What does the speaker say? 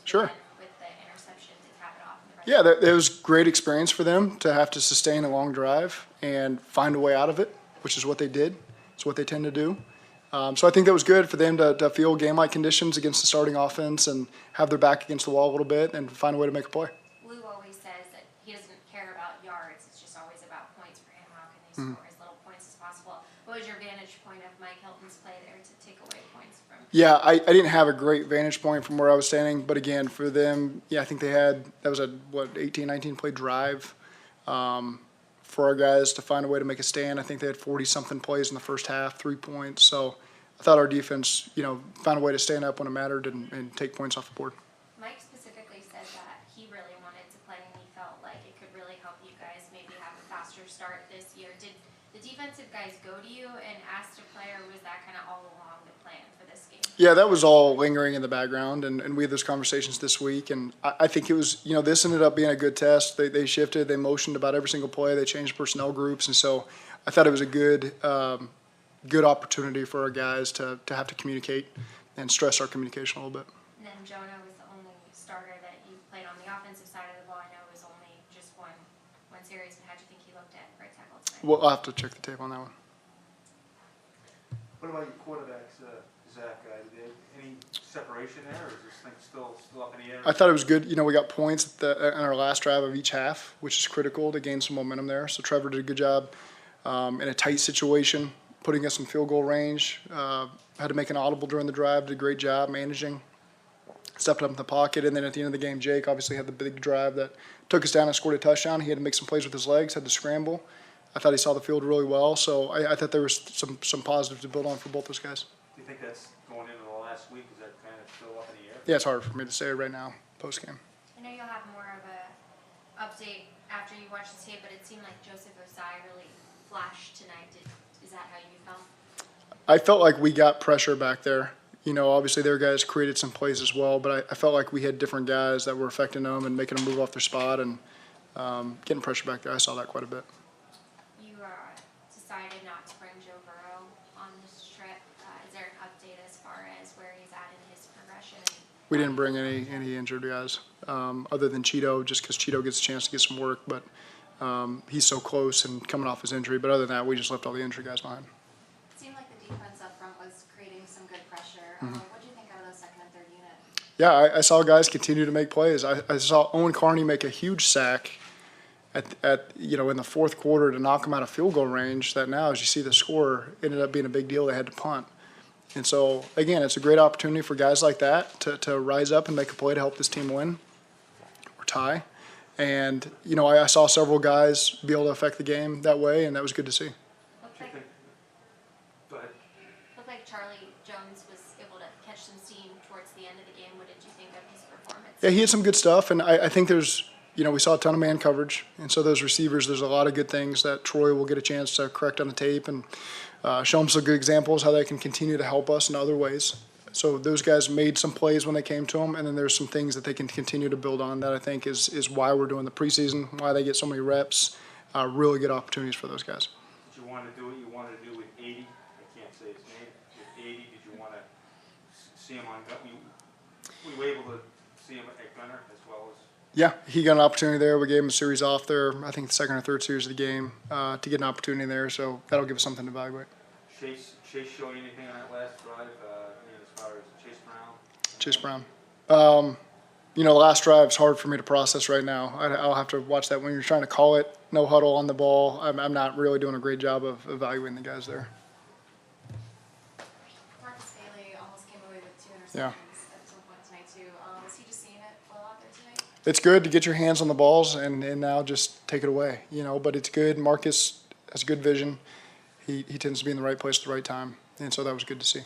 Sure. With the interception to cap it off. Yeah, it was great experience for them to have to sustain a long drive and find a way out of it, which is what they did. It's what they tend to do. So I think that was good for them to feel game-like conditions against the starting offense and have their back against the wall a little bit and find a way to make a play. Lou always says that he doesn't care about yards. It's just always about points for him. How can they score as little points as possible? What was your vantage point of Mike Hilton's play there to take away points from? Yeah, I didn't have a great vantage point from where I was standing, but again, for them, yeah, I think they had, that was a, 18, 19 play drive for our guys to find a way to make a stand. I think they had 40-something plays in the first half, 3 points. So I thought our defense, found a way to stand up when it mattered and take points off the board. Mike specifically said that he really wanted to play and he felt like it could really help you guys maybe have a faster start this year. Did the defensive guys go to you and ask to play, or was that kind of all along the plan for this game? Yeah, that was all lingering in the background, and we had those conversations this week, and I think it was, this ended up being a good test. They shifted, they motioned about every single play, they changed personnel groups, and so I thought it was a good opportunity for our guys to have to communicate and stress our communication a little bit. And then Jonah was the only starter that you played on the offensive side of the ball. I know it was only just one series, but how do you think he looked at right tackle tonight? Well, I'll have to check the tape on that one. What about your quarterbacks, Zach? Any separation there, or is this thing still up in the air? I thought it was good. We got points in our last drive of each half, which is critical to gain some momentum there. So Trevor did a good job in a tight situation, putting us in field goal range. Had to make an audible during the drive, did a great job managing, stepped up in the pocket, and then at the end of the game, Jake obviously had the big drive that took us down and scored a touchdown. He had to make some plays with his legs, had to scramble. I thought he saw the field really well, so I thought there was some positives to build on for both those guys. Do you think that's going into the last week? Is that kind of still up in the air? Yeah, it's hard for me to say right now, post-game. I know you'll have more of a update after you watch the tape, but it seemed like Joseph Osai really flashed tonight. Is that how you felt? I felt like we got pressure back there. Obviously their guys created some plays as well, but I felt like we had different guys that were affecting them and making them move off their spot and getting pressure back there. I saw that quite a bit. You decided not to bring Joe Burrow on this trip. Is there an update as far as where he's at in his progression? We didn't bring any injured guys other than Cheeto, just because Cheeto gets a chance to get some work, but he's so close and coming off his injury. But other than that, we just left all the injured guys behind. It seemed like the defense up front was creating some good pressure. What do you think out of those second and third unit? Yeah, I saw guys continue to make plays. I saw Owen Carney make a huge sack in the fourth quarter to knock him out of field goal range. That now, as you see the score, ended up being a big deal. They had to punt. And so, again, it's a great opportunity for guys like that to rise up and make a play to help this team win or tie. And, I saw several guys be able to affect the game that way, and that was good to see. Go ahead. Looked like Charlie Jones was able to catch some steam towards the end of the game. What did you think of his performance? Yeah, he had some good stuff, and I think there's, we saw a ton of man coverage, and so those receivers, there's a lot of good things that Troy will get a chance to correct on the tape and show them some good examples how they can continue to help us in other ways. So those guys made some plays when they came to them, and then there's some things that they can continue to build on that I think is why we're doing the preseason, why they get so many reps, really good opportunities for those guys. Did you want to do what you wanted to do with 80? I can't say his name. With 80, did you want to see him on Gunner? We were able to see him at Gunner as well as. Yeah, he got an opportunity there. We gave him a series off there, I think the second or third series of the game, to get an opportunity there. So that'll give us something to evaluate. Chase show you anything on that last drive as far as Chase Brown? Chase Brown. Last drive's hard for me to process right now. I'll have to watch that when you're trying to call it. No huddle on the ball. I'm not really doing a great job of evaluating the guys there. Marcus Bailey almost came away with 2 interceptions Yeah. at some point tonight too. Was he just seeing it well out there tonight? It's good to get your hands on the balls and now just take it away, but it's good. Marcus has good vision. He tends to be in the right place at the right time, and so that was good to see.